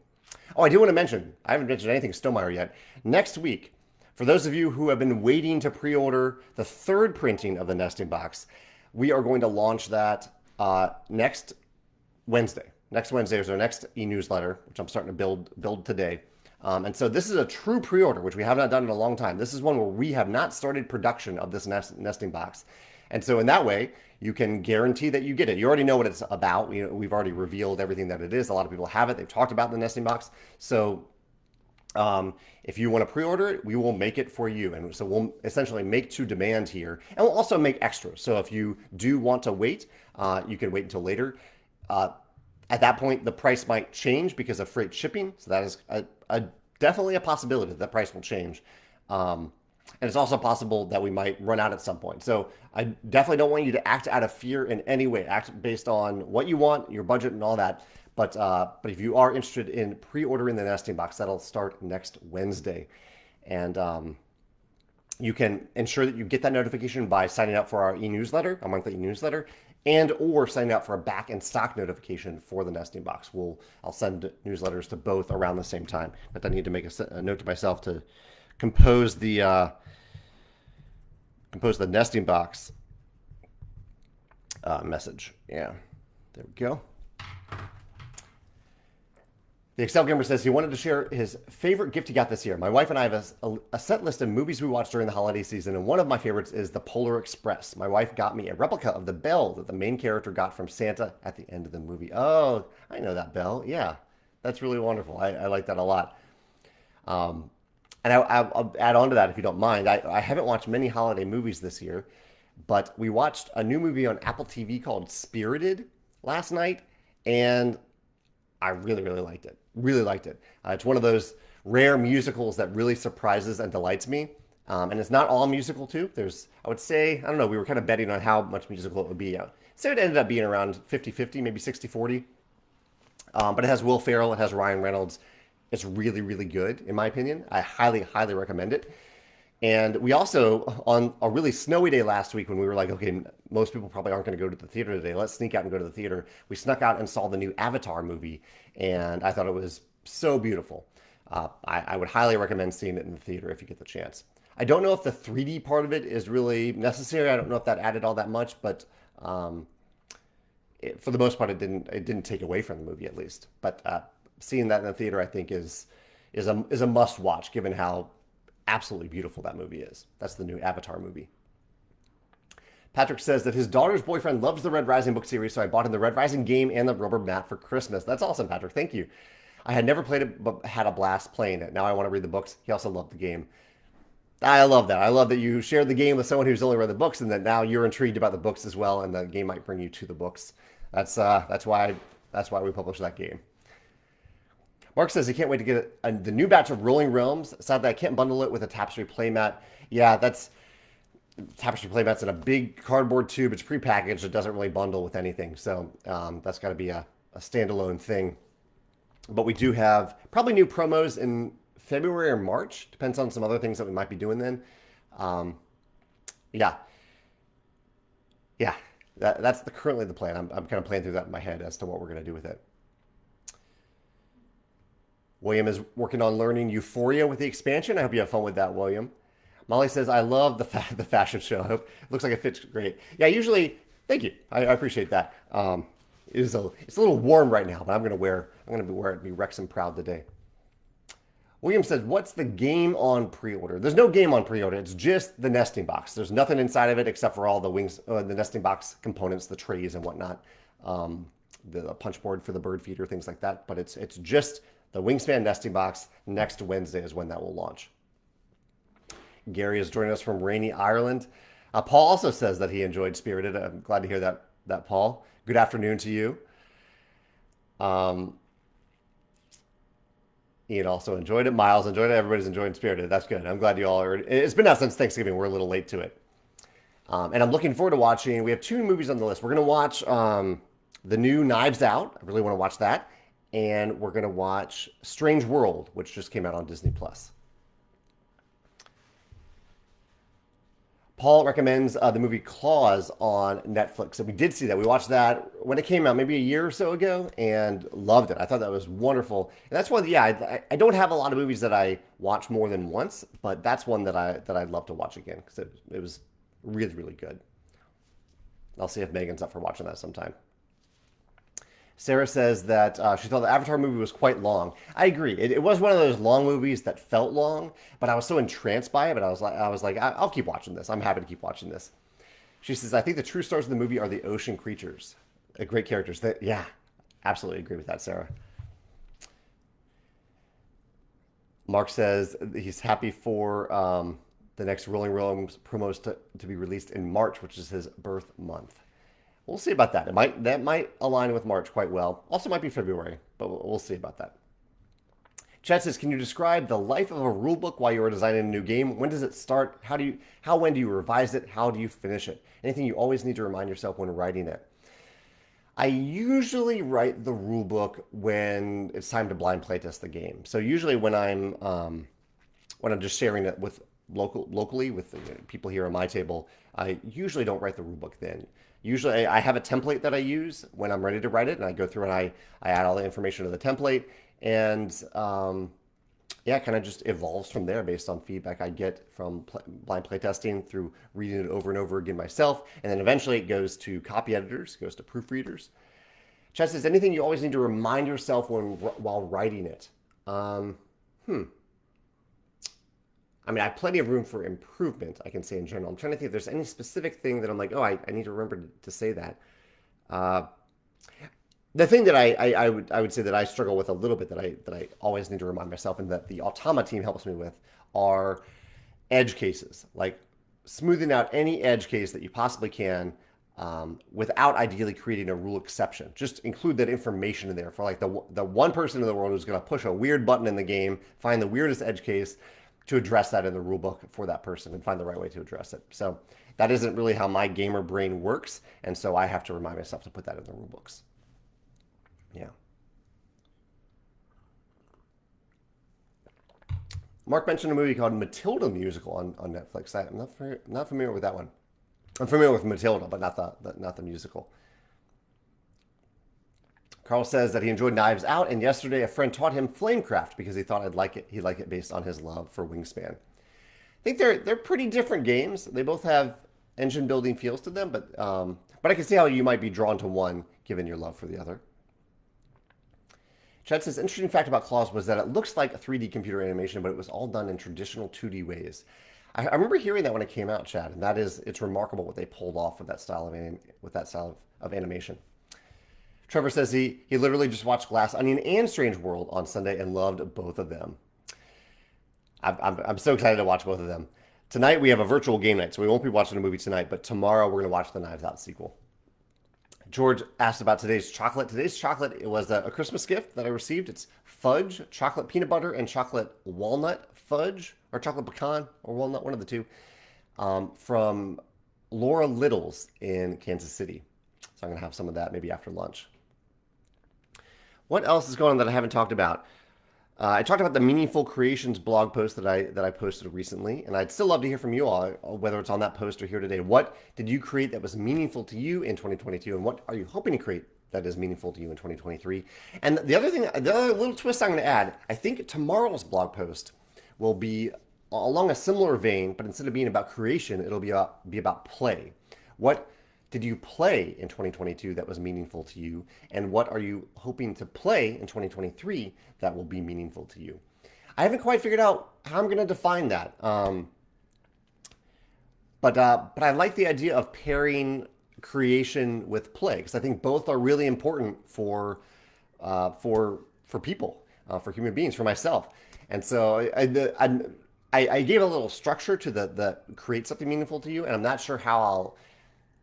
Speaker 1: Oh, I do want to mention, I haven't mentioned anything Stonemaier yet. Next week, for those of you who have been waiting to pre-order the third printing of the nesting box, we are going to launch that next Wednesday. Next Wednesday is our next e-newsletter, which I'm starting to build today. And so this is a true pre-order, which we have not done in a long time. This is one where we have not started production of this nesting box. And so in that way, you can guarantee that you get it. You already know what it's about. We've already revealed everything that it is. A lot of people have it. They've talked about the nesting box. So if you want to pre-order it, we will make it for you. And so we'll essentially make to demand here. And we'll also make extras. So if you do want to wait, you can wait until later. At that point, the price might change because of freight shipping. So that is definitely a possibility that the price will change. And it's also possible that we might run out at some point. So I definitely don't want you to act out of fear in any way. Act based on what you want, your budget, and all that. But if you are interested in pre-ordering the nesting box, that'll start next Wednesday. And you can ensure that you get that notification by signing up for our e-newsletter, a monthly e-newsletter, and or signing up for a back in stock notification for the nesting box. I'll send newsletters to both around the same time. But I need to make a note to myself to compose the nesting box message. Yeah, there we go. The Excel Gamer says he wanted to share his favorite gift he got this year. My wife and I have a set list of movies we watched during the holiday season, and one of my favorites is The Polar Express. My wife got me a replica of the bell that the main character got from Santa at the end of the movie. Oh, I know that bell. Yeah, that's really wonderful. I like that a lot. And I'll add on to that if you don't mind. I haven't watched many holiday movies this year, but we watched a new movie on Apple TV called Spirited last night, and I really, really liked it. Really liked it. It's one of those rare musicals that really surprises and delights me. And it's not all musical, too. I would say, I don't know, we were kind of betting on how much musical it would be. So it ended up being around 50-50, maybe 60-40. But it has Will Ferrell, it has Ryan Reynolds. It's really, really good, in my opinion. I highly, highly recommend it. And we also, on a really snowy day last week when we were like, okay, most people probably aren't going to go to the theater today. Let's sneak out and go to the theater. We snuck out and saw the new Avatar movie, and I thought it was so beautiful. I would highly recommend seeing it in the theater if you get the chance. I don't know if the 3D part of it is really necessary. I don't know if that added all that much, but for the most part, it didn't take away from the movie at least. But seeing that in the theater, I think, is a must watch given how absolutely beautiful that movie is. That's the new Avatar movie. Patrick says that his daughter's boyfriend loves the Red Rising book series, so I bought him the Red Rising game and the rubber mat for Christmas. That's awesome, Patrick. Thank you. I had never played it, but had a blast playing it. Now I want to read the books. He also loved the game. I love that. I love that you shared the game with someone who's only read the books, and that now you're intrigued about the books as well, and the game might bring you to the books. That's why we published that game. Mark says he can't wait to get the new batch of Rolling Realms. Sadly, I can't bundle it with a Tapestry playmat. Yeah, that's Tapestry playmat's in a big cardboard tube. It's prepackaged. It doesn't really bundle with anything, so that's got to be a standalone thing. But we do have probably new promos in February or March. Depends on some other things that we might be doing then. Yeah. That's currently the plan. I'm kind of playing through that in my head as to what we're going to do with it. William is working on learning Euphoria with the expansion. I hope you have fun with that, William. Molly says, I love the fashion show. I hope it looks like it fits great. Yeah, usually, thank you. I appreciate that. It's a little warm right now, but I'm going to wear it and be Wrexham proud today. William says, what's the game on pre-order? There's no game on pre-order. It's just the nesting box. There's nothing inside of it except for all the wings, the nesting box components, the trays and whatnot, the punch board for the bird feeder, things like that. But it's just the Wingspan nesting box. Next Wednesday is when that will launch. Gary is joining us from rainy Ireland. Paul also says that he enjoyed Spirited. I'm glad to hear that, Paul. Good afternoon to you. Ian also enjoyed it. Miles enjoyed it. Everybody's enjoying Spirited. That's good. I'm glad you all are. It's been out since Thanksgiving. We're a little late to it. And I'm looking forward to watching. We have 2 movies on the list. We're going to watch the new Knives Out. I really want to watch that. And we're going to watch Strange World, which just came out on Disney+. Paul recommends the movie Claws on Netflix. And we did see that. We watched that when it came out maybe a year or so ago and loved it. I thought that was wonderful. And that's one, I don't have a lot of movies that I watch more than once, but that's one that I'd love to watch again because it was really, really good. I'll see if Megan's up for watching that sometime. Sarah says that she thought the Avatar movie was quite long. I agree. It was one of those long movies that felt long, but I was so entranced by it. But I was like, I'll keep watching this. I'm happy to keep watching this. She says, I think the true stars of the movie are the ocean creatures. Great characters. Yeah, absolutely agree with that, Sarah. Mark says he's happy for the next Rolling Realms promos to be released in March, which is his birth month. We'll see about that. That might align with March quite well. Also might be February, but we'll see about that. Chad says, can you describe the life of a rulebook while you are designing a new game? When does it start? When do you revise it? How do you finish it? Anything you always need to remind yourself when writing it? I usually write the rulebook when it's time to blind playtest the game. So usually when I'm just sharing it with locally with people here on my table, I usually don't write the rulebook then. Usually I have a template that I use when I'm ready to write it, and I go through and I add all the information to the template, and it kind of just evolves from there based on feedback I get from blind playtesting through reading it over and over again myself, and then eventually it goes to copy editors, goes to proofreaders. Chad says, anything you always need to remind yourself while writing it? I mean, I have plenty of room for improvement, I can say in general. I'm trying to think if there's any specific thing that I'm like, I need to remember to say that. The thing that I would say that I struggle with a little bit that I always need to remind myself and that the Automa team helps me with are edge cases. Like smoothing out any edge case that you possibly can without ideally creating a rule exception. Just include that information in there for like the one person in the world who's going to push a weird button in the game, find the weirdest edge case, to address that in the rule book for that person and find the right way to address it. So that isn't really how my gamer brain works, and so I have to remind myself to put that in the rule books. Yeah. Mark mentioned a movie called Matilda Musical on Netflix. I'm not familiar with that one. I'm familiar with Matilda, but not the musical. Carl says that he enjoyed Knives Out, and yesterday a friend taught him Flamecraft because he thought he'd like it based on his love for Wingspan. I think they're pretty different games. They both have engine building feels to them, but I can see how you might be drawn to one given your love for the other. Chad says, interesting fact about Claws was that it looks like a 3D computer animation, but it was all done in traditional 2D ways. I remember hearing that when it came out, Chad, and that is, it's remarkable what they pulled off with that style of animation. Trevor says he literally just watched Glass Onion and Strange World on Sunday and loved both of them. I'm so excited to watch both of them. Tonight we have a virtual game night, so we won't be watching a movie tonight, but tomorrow we're going to watch the Knives Out sequel. George asked about today's chocolate. Today's chocolate, it was a Christmas gift that I received. It's fudge, chocolate peanut butter, and chocolate walnut fudge, or chocolate pecan, or walnut, one of the two, from Laura Little's in Kansas City. So I'm going to have some of that maybe after lunch. What else is going on that I haven't talked about? I talked about the Meaningful Creations blog post that I posted recently, and I'd still love to hear from you all, whether it's on that post or here today. What did you create that was meaningful to you in 2022, and what are you hoping to create that is meaningful to you in 2023? And the other little twist I'm going to add, I think tomorrow's blog post will be along a similar vein, but instead of being about creation, it'll be about play. What did you play in 2022 that was meaningful to you? And what are you hoping to play in 2023 that will be meaningful to you? I haven't quite figured out how I'm going to define that. But I like the idea of pairing creation with play, because I think both are really important for people, for human beings, for myself. And so I gave a little structure to the create something meaningful to you, and I'm not sure how I'll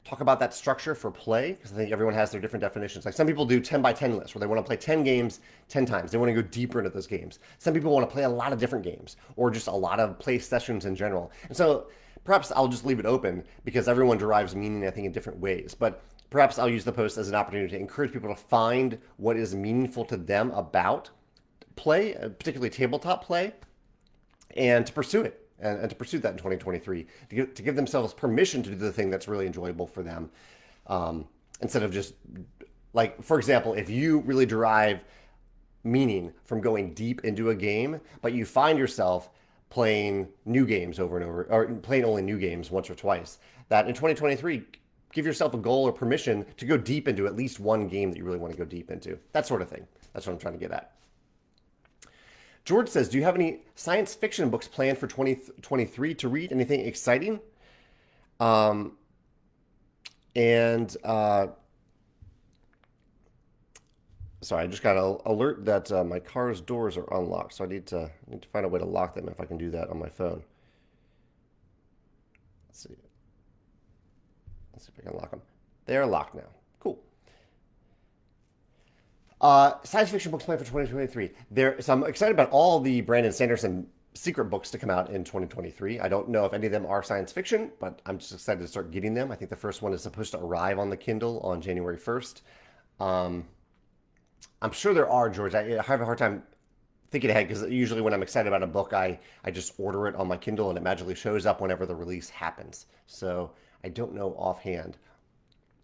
Speaker 1: talk about that structure for play, because I think everyone has their different definitions. Like some people do 10 by 10 lists where they want to play 10 games 10 times. They want to go deeper into those games. Some people want to play a lot of different games or just a lot of play sessions in general. And so perhaps I'll just leave it open because everyone derives meaning, I think, in different ways. But perhaps I'll use the post as an opportunity to encourage people to find what is meaningful to them about play, particularly tabletop play, and to pursue it. And to pursue that in 2023, to give themselves permission to do the thing that's really enjoyable for them, instead of just, like, for example, if you really derive meaning from going deep into a game, but you find yourself playing new games over and over, or playing only new games once or twice, that in 2023, give yourself a goal or permission to go deep into at least one game that you really want to go deep into. That sort of thing. That's what I'm trying to get at. George says, do you have any science fiction books planned for 2023 to read? Anything exciting? Sorry, I just got an alert that my car's doors are unlocked, so I need to find a way to lock them if I can do that on my phone. Let's see if I can lock them. They are locked now. Cool. Science fiction books planned for 2023. So I'm excited about all the Brandon Sanderson secret books to come out in 2023. I don't know if any of them are science fiction, but I'm just excited to start getting them. I think the first one is supposed to arrive on the Kindle on January 1st. I'm sure there are, George. I have a hard time thinking ahead because usually when I'm excited about a book, I just order it on my Kindle and it magically shows up whenever the release happens. So I don't know offhand.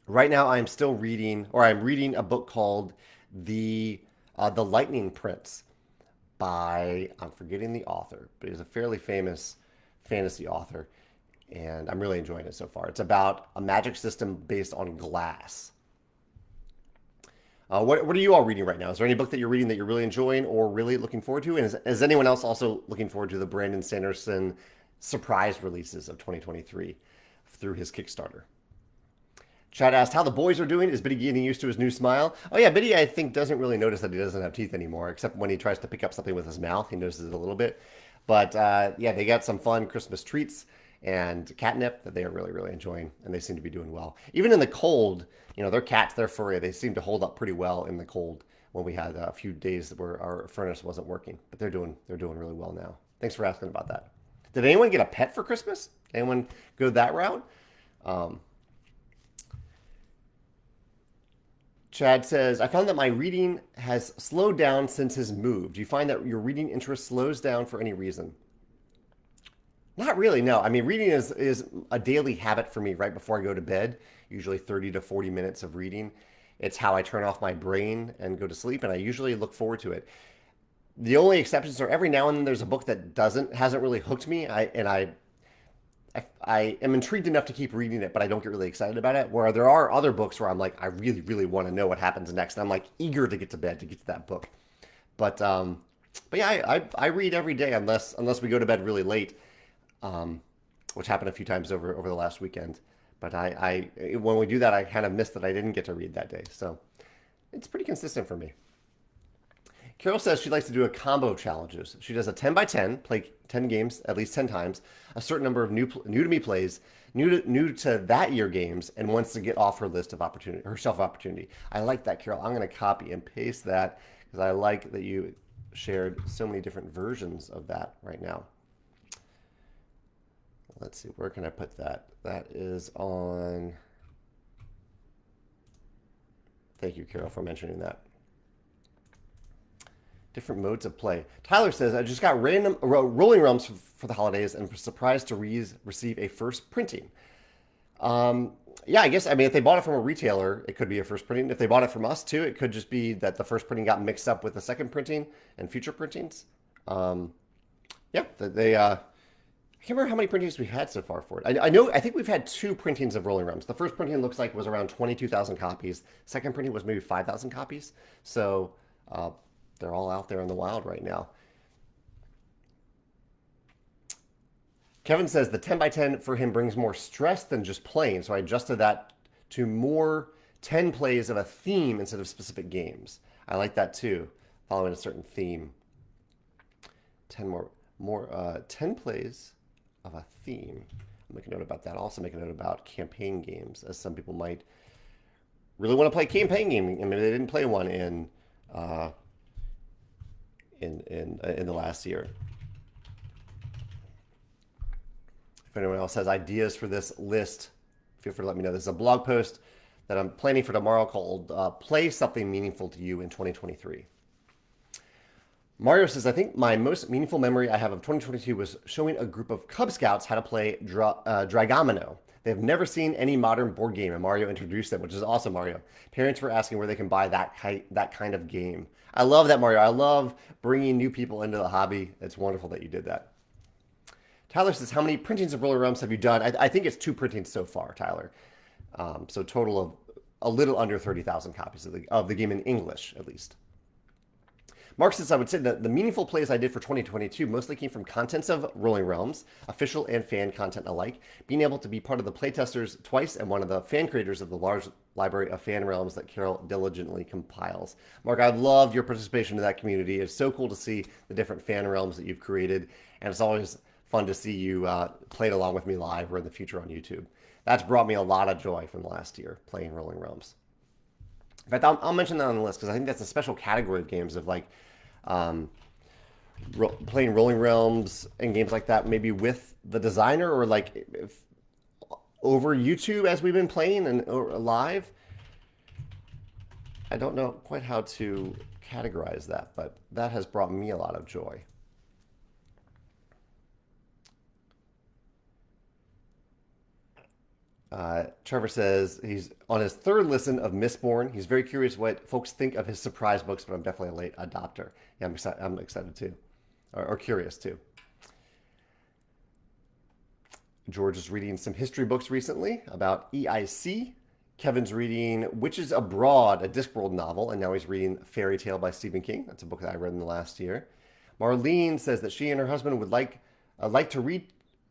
Speaker 1: Right now I'm reading a book called The Lightning Prince by, I'm forgetting the author, but he's a fairly famous fantasy author, and I'm really enjoying it so far. It's about a magic system based on glass. What are you all reading right now? Is there any book that you're reading that you're really enjoying or really looking forward to? And is anyone else also looking forward to the Brandon Sanderson surprise releases of 2023 through his Kickstarter? Chad asked how the boys are doing. Is Biddy getting used to his new smile? Oh yeah, Biddy, I think, doesn't really notice that he doesn't have teeth anymore, except when he tries to pick up something with his mouth. He notices it a little bit. But yeah, they got some fun Christmas treats and catnip that they are really, really enjoying, and they seem to be doing well. Even in the cold, they're cats, they're furry. They seem to hold up pretty well in the cold when we had a few days where our furnace wasn't working. But they're doing really well now. Thanks for asking about that. Did anyone get a pet for Christmas? Anyone go that route? Chad says, I found that my reading has slowed down since his move. Do you find that your reading interest slows down for any reason? Not really, no. I mean, reading is a daily habit for me right before I go to bed, usually 30 to 40 minutes of reading. It's how I turn off my brain and go to sleep, and I usually look forward to it. The only exceptions are every now and then there's a book that hasn't really hooked me, I am intrigued enough to keep reading it, but I don't get really excited about it. Where there are other books where I'm like, I really, really want to know what happens next. And I'm like eager to get to bed to get to that book. But yeah, I read every day unless we go to bed really late. which happened a few times over the last weekend. But when we do that, I kind of miss that I didn't get to read that day. So it's pretty consistent for me. Carol says she likes to do a combo challenges. She does a 10 by 10, play 10 games at least 10 times, a certain number of new to me plays, new to that year games, and wants to get off her list of opportunity, her shelf of opportunity. I like that, Carol. I'm going to copy and paste that because I like that you shared so many different versions of that right now. Let's see, where can I put that? That is on. Thank you, Carol, for mentioning that. Different modes of play. Tyler says, I just got random Rolling Realms for the holidays and was surprised to receive a first printing. Yeah, I guess, I mean, if they bought it from a retailer, it could be a first printing. If they bought it from us too, it could just be that the first printing got mixed up with the second printing and future printings. Yeah, I can't remember how many printings we've had so far for it. I think we've had 2 printings of Rolling Realms. The first printing looks like was around 22,000 copies. Second printing was maybe 5,000 copies. So they're all out there in the wild right now. Kevin says the 10 by 10 for him brings more stress than just playing. So I adjusted that to more 10 plays of a theme instead of specific games. I like that too, following a certain theme. 10 plays of a theme. I'll make a note about that. I'll also make a note about campaign games, as some people might really want to play campaign gaming, and maybe they didn't play one in the last year. If anyone else has ideas for this list, feel free to let me know. This is a blog post that I'm planning for tomorrow called Play Something Meaningful to You in 2023. Mario says, I think my most meaningful memory I have of 2022 was showing a group of Cub Scouts how to play Dragomino. They have never seen any modern board game, and Mario introduced them, which is awesome, Mario. Parents were asking where they can buy that kind of game. I love that, Mario. I love bringing new people into the hobby. It's wonderful that you did that. Tyler says, how many printings of Roller Realms have you done? I think it's 2 printings so far, Tyler. So total of a little under 30,000 copies of the game in English, at least. Mark says, I would say that the meaningful plays I did for 2022 mostly came from contents of Rolling Realms, official and fan content alike, being able to be part of the playtesters twice and one of the fan creators of the large library of fan realms that Carol diligently compiles. Mark, I've loved your participation in that community. It's so cool to see the different fan realms that you've created, and it's always fun to see you play it along with me live or in the future on YouTube. That's brought me a lot of joy from the last year, playing Rolling Realms. In fact, I'll mention that on the list because I think that's a special category of games of like playing Rolling Realms and games like that, maybe with the designer or like over YouTube as we've been playing and or live. I don't know quite how to categorize that, but that has brought me a lot of joy. Trevor says he's on his 3rd listen of Mistborn. He's very curious what folks think of his surprise books, but I'm definitely a late adopter. Yeah, I'm excited too, or curious too. George is reading some history books recently about EIC. Kevin's reading Witches Abroad, a Discworld novel, and now he's reading Fairy Tale by Stephen King. That's a book that I read in the last year. Marlene says that she and her husband would like to read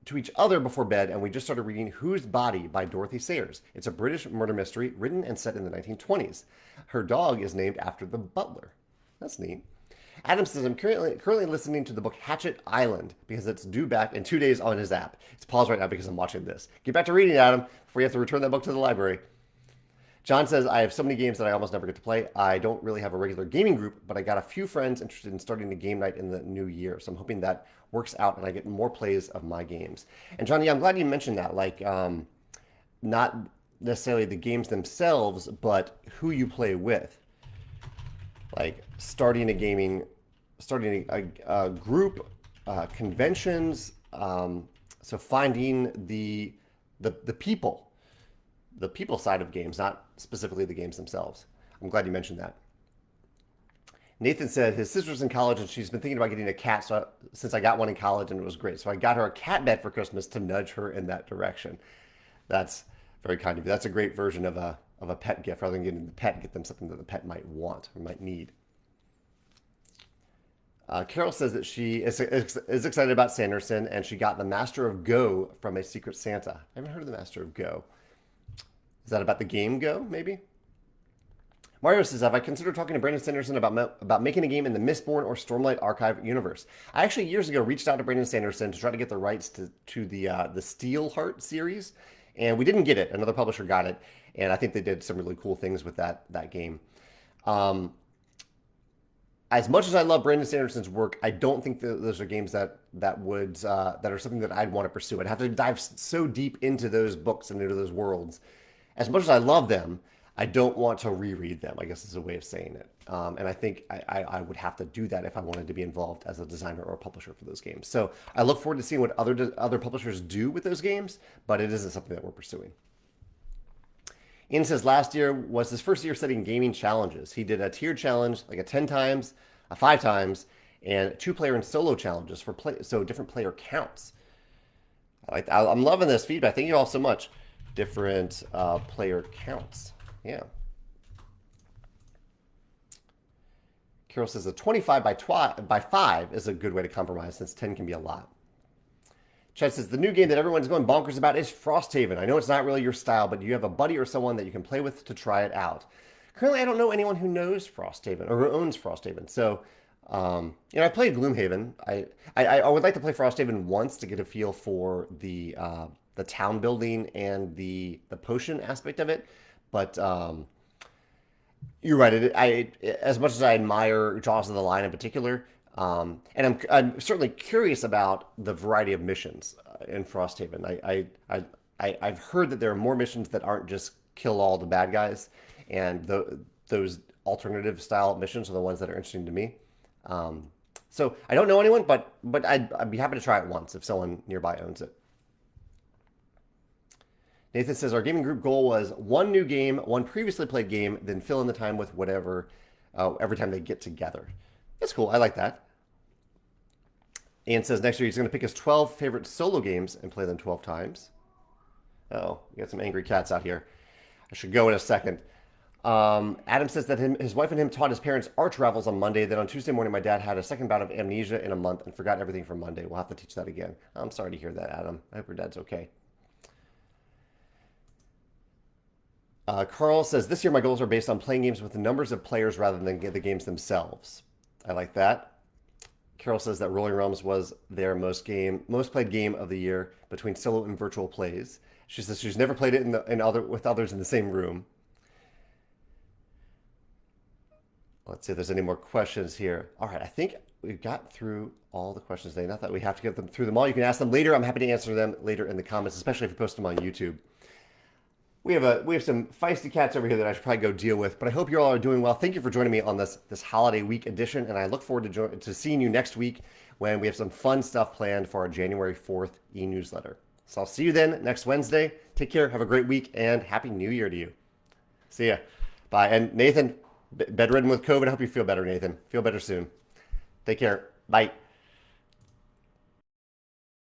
Speaker 1: to each other before bed, and we just started reading Whose Body by Dorothy Sayers. It's a British murder mystery written and set in the 1920s. Her dog is named after the butler. That's neat. Adam says, I'm currently listening to the book Hatchet Island because it's due back in 2 days on his app. It's paused right now because I'm watching this. Get back to reading, Adam, before you have to return that book to the library. John says, I have so many games that I almost never get to play. I don't really have a regular gaming group, but I got a few friends interested in starting a game night in the new year. So I'm hoping that works out and I get more plays of my games. And Johnny, I'm glad you mentioned that. Like, not necessarily the games themselves, but who you play with. Like starting a group, conventions. So finding the people side of games, not specifically the games themselves. I'm glad you mentioned that. Nathan said his sister's in college and she's been thinking about getting a cat since I got one in college and it was great. So I got her a cat bed for Christmas to nudge her in that direction. That's very kind of you. That's a great version of a pet gift. Rather than getting the pet, get them something that the pet might want or might need. Carol says that she is excited about Sanderson, and she got the Master of Go from a Secret Santa. I haven't heard of the Master of Go. Is that about the game Go, maybe? Mario says, have I considered talking to Brandon Sanderson about making a game in the Mistborn or Stormlight Archive universe? I actually years ago reached out to Brandon Sanderson to try to get the rights to the Steelheart series, and we didn't get it. Another publisher got it, and I think they did some really cool things with that game. As much as I love Brandon Sanderson's work, I don't think that those are games that are something that I'd want to pursue. I'd have to dive so deep into those books and into those worlds. As much as I love them, I don't want to reread them, I guess is a way of saying it. And I think I would have to do that if I wanted to be involved as a designer or a publisher for those games. So I look forward to seeing what other publishers do with those games, but it isn't something that we're pursuing. Ian says last year was his first year setting gaming challenges. He did a tiered challenge, like a 10 times, a 5 times, and 2-player and solo challenges so different player counts. I'm loving this feedback. Thank you all so much. Different player counts. Yeah. Carol says a 25 by 5 is a good way to compromise since 10 can be a lot. Chad says the new game that everyone's going bonkers about is Frosthaven. I know it's not really your style, but do you have a buddy or someone that you can play with to try it out? Currently, I don't know anyone who knows Frosthaven or who owns Frosthaven. So, I played Gloomhaven. I would like to play Frosthaven once to get a feel for the town building and the potion aspect of it. But you're right. As much as I admire Jaws of the Lion in particular, and I'm certainly curious about the variety of missions in Frosthaven. I've heard that there are more missions that aren't just kill all the bad guys, and those alternative style missions are the ones that are interesting to me. So I don't know anyone, but I'd be happy to try it once if someone nearby owns it. Nathan says our gaming group goal was one new game, one previously played game, then fill in the time with whatever every time they get together. That's cool. I like that. Ian says next year he's going to pick his 12 favorite solo games and play them 12 times. Oh, we got some angry cats out here. I should go in a second. Adam says that his wife and him taught his parents arch revels on Monday. Then on Tuesday morning, my dad had a second bout of amnesia in a month and forgot everything from Monday. We'll have to teach that again. I'm sorry to hear that, Adam. I hope your dad's okay. Carl says, this year my goals are based on playing games with the numbers of players rather than the games themselves. I like that. Carol says that Rolling Realms was their most played game of the year between solo and virtual plays. She says she's never played it with others in the same room. Let's see if there's any more questions here. All right, I think we've got through all the questions today. Not that we have to get them through them all. You can ask them later. I'm happy to answer them later in the comments, especially if you post them on YouTube. We have some feisty cats over here that I should probably go deal with, but I hope you all are doing well. Thank you for joining me on this holiday week edition, and I look forward to seeing you next week when we have some fun stuff planned for our January 4th e-newsletter. So I'll see you then next Wednesday. Take care, have a great week, and Happy New Year to you. See ya. Bye. And Nathan, bedridden with COVID, I hope you feel better, Nathan. Feel better soon. Take care. Bye.